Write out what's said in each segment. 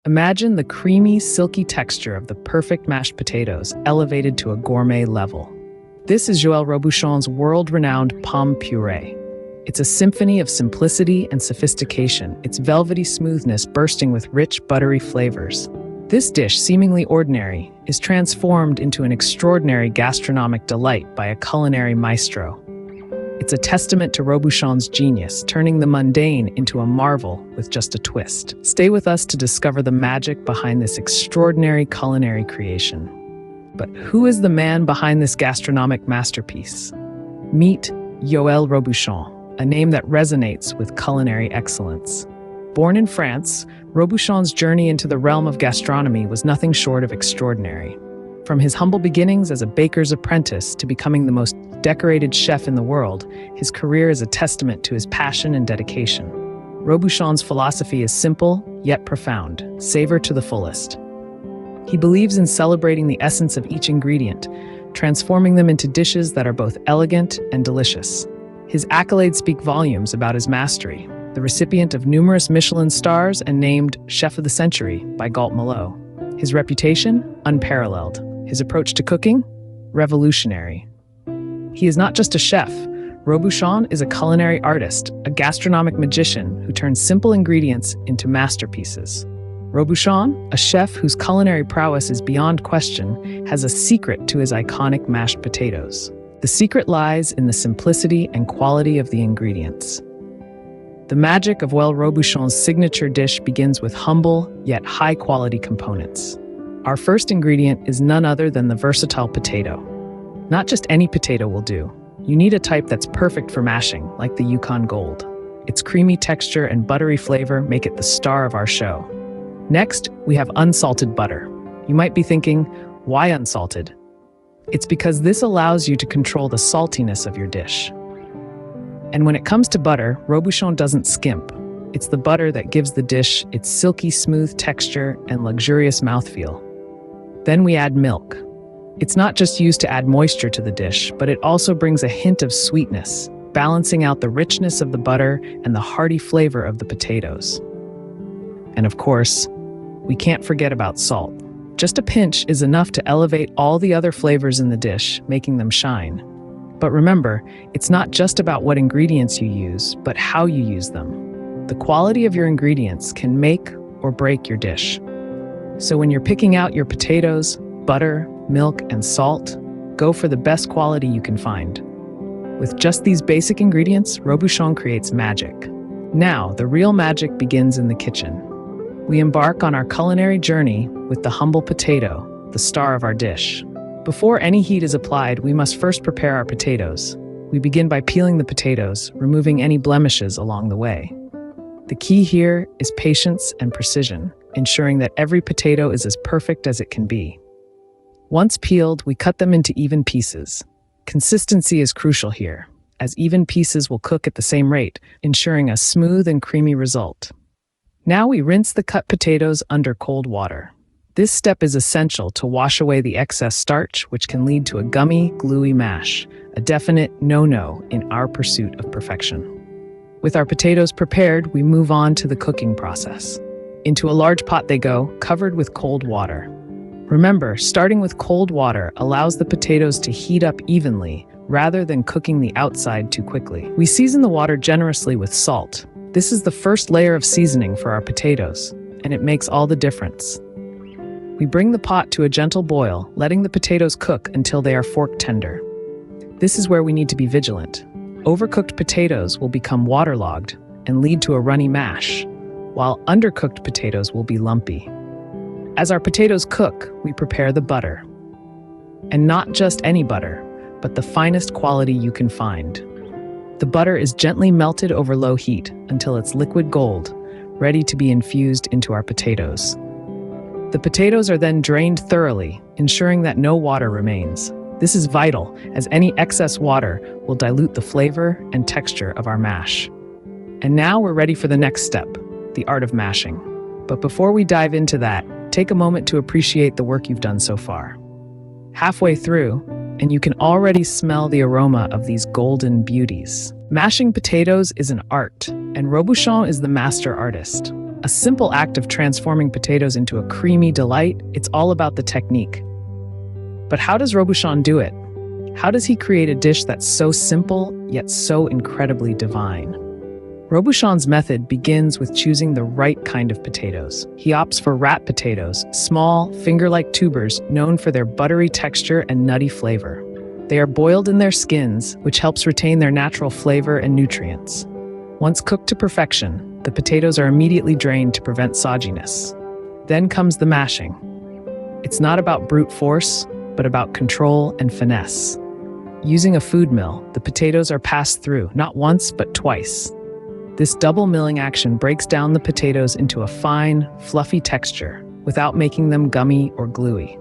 Imagine the creamy, silky texture of the perfect mashed potatoes elevated to a gourmet level. This is Joël Robuchon's world-renowned pomme puree. It's a symphony of simplicity and sophistication, its velvety smoothness bursting with rich, buttery flavors. This dish, seemingly ordinary, is transformed into an extraordinary gastronomic delight by a culinary maestro. It's a testament to Robuchon's genius, turning the mundane into a marvel with just a twist. Stay with us to discover the magic behind this extraordinary culinary creation. But who is the man behind this gastronomic masterpiece? Meet Joël Robuchon, a name that resonates with culinary excellence. Born in France, Robuchon's journey into the realm of gastronomy was nothing short of extraordinary. From his humble beginnings as a baker's apprentice to becoming the most decorated chef in the world, his career is a testament to his passion and dedication. Robuchon's philosophy is simple, yet profound: savor to the fullest. He believes in celebrating the essence of each ingredient, transforming them into dishes that are both elegant and delicious. His accolades speak volumes about his mastery, the recipient of numerous Michelin stars and named Chef of the Century by Galt Malo. His reputation? Unparalleled. His approach to cooking? Revolutionary. He is not just a chef. Robuchon is a culinary artist, a gastronomic magician who turns simple ingredients into masterpieces. Robuchon, a chef whose culinary prowess is beyond question, has a secret to his iconic mashed potatoes. The secret lies in the simplicity and quality of the ingredients. The magic of Joël Robuchon's signature dish begins with humble, yet high-quality components. Our first ingredient is none other than the versatile potato. Not just any potato will do. You need a type that's perfect for mashing, like the Yukon Gold. Its creamy texture and buttery flavor make it the star of our show. Next, we have unsalted butter. You might be thinking, why unsalted? It's because this allows you to control the saltiness of your dish. And when it comes to butter, Robuchon doesn't skimp. It's the butter that gives the dish its silky smooth texture and luxurious mouthfeel. Then we add milk. It's not just used to add moisture to the dish, but it also brings a hint of sweetness, balancing out the richness of the butter and the hearty flavor of the potatoes. And of course, we can't forget about salt. Just a pinch is enough to elevate all the other flavors in the dish, making them shine. But remember, it's not just about what ingredients you use, but how you use them. The quality of your ingredients can make or break your dish. So when you're picking out your potatoes, butter, milk, and salt, go for the best quality you can find. With just these basic ingredients, Robuchon creates magic. Now, the real magic begins in the kitchen. We embark on our culinary journey with the humble potato, the star of our dish. Before any heat is applied, we must first prepare our potatoes. We begin by peeling the potatoes, removing any blemishes along the way. The key here is patience and precision, ensuring that every potato is as perfect as it can be. Once peeled, we cut them into even pieces. Consistency is crucial here, as even pieces will cook at the same rate, ensuring a smooth and creamy result. Now we rinse the cut potatoes under cold water. This step is essential to wash away the excess starch, which can lead to a gummy, gluey mash, a definite no-no in our pursuit of perfection. With our potatoes prepared, we move on to the cooking process. Into a large pot they go, covered with cold water. Remember, starting with cold water allows the potatoes to heat up evenly, rather than cooking the outside too quickly. We season the water generously with salt. This is the first layer of seasoning for our potatoes, and it makes all the difference. We bring the pot to a gentle boil, letting the potatoes cook until they are fork tender. This is where we need to be vigilant. Overcooked potatoes will become waterlogged and lead to a runny mash, while undercooked potatoes will be lumpy. As our potatoes cook, we prepare the butter. And not just any butter, but the finest quality you can find. The butter is gently melted over low heat until it's liquid gold, ready to be infused into our potatoes. The potatoes are then drained thoroughly, ensuring that no water remains. This is vital, as any excess water will dilute the flavor and texture of our mash. And now we're ready for the next step, the art of mashing. But before we dive into that, take a moment to appreciate the work you've done so far. Halfway through, and you can already smell the aroma of these golden beauties. Mashing potatoes is an art, and Robuchon is the master artist. A simple act of transforming potatoes into a creamy delight, it's all about the technique. But how does Robuchon do it? How does he create a dish that's so simple, yet so incredibly divine? Robuchon's method begins with choosing the right kind of potatoes. He opts for rat potatoes, small, finger-like tubers known for their buttery texture and nutty flavor. They are boiled in their skins, which helps retain their natural flavor and nutrients. Once cooked to perfection, the potatoes are immediately drained to prevent sogginess. Then comes the mashing. It's not about brute force, but about control and finesse. Using a food mill, the potatoes are passed through, not once, but twice. This double milling action breaks down the potatoes into a fine, fluffy texture without making them gummy or gluey.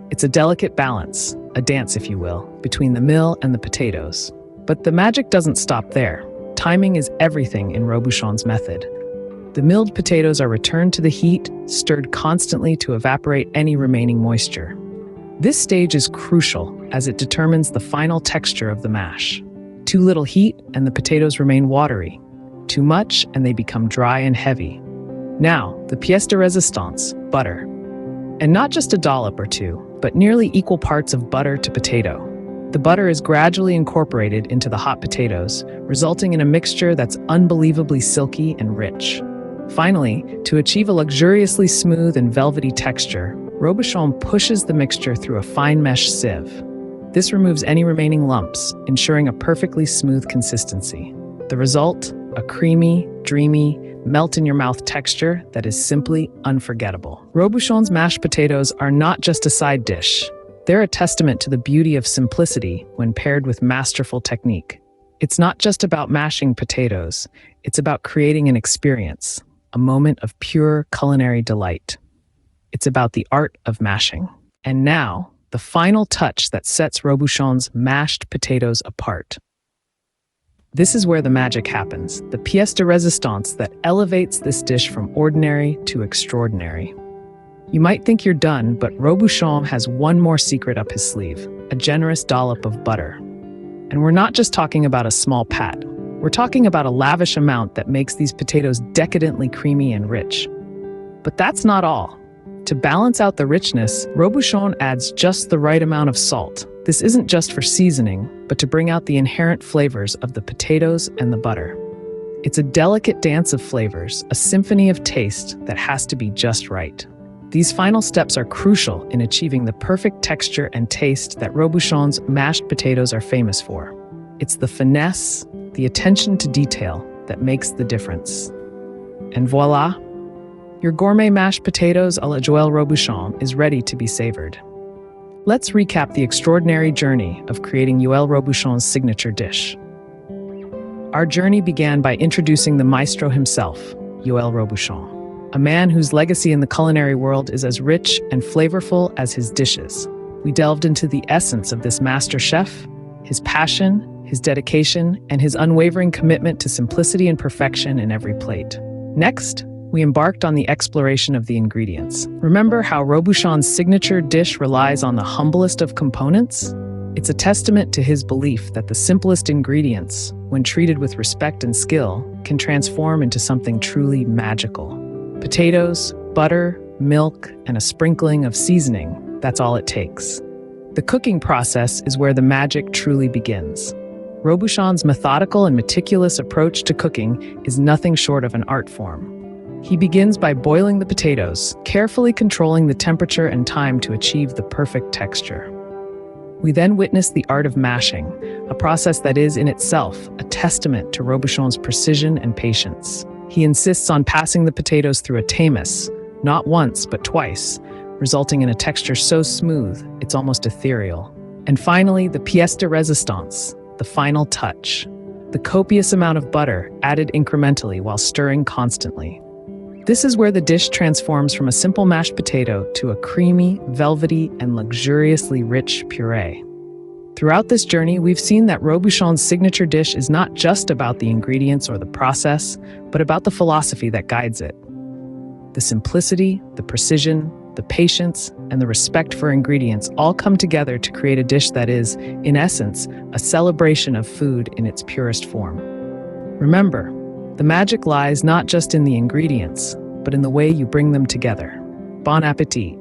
It's a delicate balance, a dance if you will, between the mill and the potatoes. But the magic doesn't stop there. Timing is everything in Robuchon's method. The milled potatoes are returned to the heat, stirred constantly to evaporate any remaining moisture. This stage is crucial as it determines the final texture of the mash. Too little heat and the potatoes remain watery. Too much and they become dry and heavy. Now, the pièce de résistance, butter. And not just a dollop or two, but nearly equal parts of butter to potato. The butter is gradually incorporated into the hot potatoes, resulting in a mixture that's unbelievably silky and rich. Finally, to achieve a luxuriously smooth and velvety texture, Robuchon pushes the mixture through a fine mesh sieve. This removes any remaining lumps, ensuring a perfectly smooth consistency. The result? A creamy, dreamy, melt-in-your-mouth texture that is simply unforgettable. Robuchon's mashed potatoes are not just a side dish. They're a testament to the beauty of simplicity when paired with masterful technique. It's not just about mashing potatoes, it's about creating an experience, a moment of pure culinary delight. It's about the art of mashing. And now, the final touch that sets Robuchon's mashed potatoes apart. This is where the magic happens, the pièce de résistance that elevates this dish from ordinary to extraordinary. You might think you're done, but Robuchon has one more secret up his sleeve, a generous dollop of butter. And we're not just talking about a small pat. We're talking about a lavish amount that makes these potatoes decadently creamy and rich. But that's not all. To balance out the richness, Robuchon adds just the right amount of salt. This isn't just for seasoning, but to bring out the inherent flavors of the potatoes and the butter. It's a delicate dance of flavors, a symphony of taste that has to be just right. These final steps are crucial in achieving the perfect texture and taste that Robuchon's mashed potatoes are famous for. It's the finesse, the attention to detail that makes the difference. And voila, your gourmet mashed potatoes à la Joël Robuchon is ready to be savored. Let's recap the extraordinary journey of creating Joël Robuchon's signature dish. Our journey began by introducing the maestro himself, Joël Robuchon. A man whose legacy in the culinary world is as rich and flavorful as his dishes. We delved into the essence of this master chef, his passion, his dedication, and his unwavering commitment to simplicity and perfection in every plate. Next, we embarked on the exploration of the ingredients. Remember how Robuchon's signature dish relies on the humblest of components? It's a testament to his belief that the simplest ingredients, when treated with respect and skill, can transform into something truly magical. Potatoes, butter, milk, and a sprinkling of seasoning, that's all it takes. The cooking process is where the magic truly begins. Robuchon's methodical and meticulous approach to cooking is nothing short of an art form. He begins by boiling the potatoes, carefully controlling the temperature and time to achieve the perfect texture. We then witness the art of mashing, a process that is in itself a testament to Robuchon's precision and patience. He insists on passing the potatoes through a tamis, not once but twice, resulting in a texture so smooth it's almost ethereal. And finally, the pièce de résistance, the final touch. The copious amount of butter added incrementally while stirring constantly. This is where the dish transforms from a simple mashed potato to a creamy, velvety, and luxuriously rich puree. Throughout this journey, we've seen that Robuchon's signature dish is not just about the ingredients or the process, but about the philosophy that guides it. The simplicity, the precision, the patience, and the respect for ingredients all come together to create a dish that is, in essence, a celebration of food in its purest form. Remember, the magic lies not just in the ingredients, but in the way you bring them together. Bon appetit!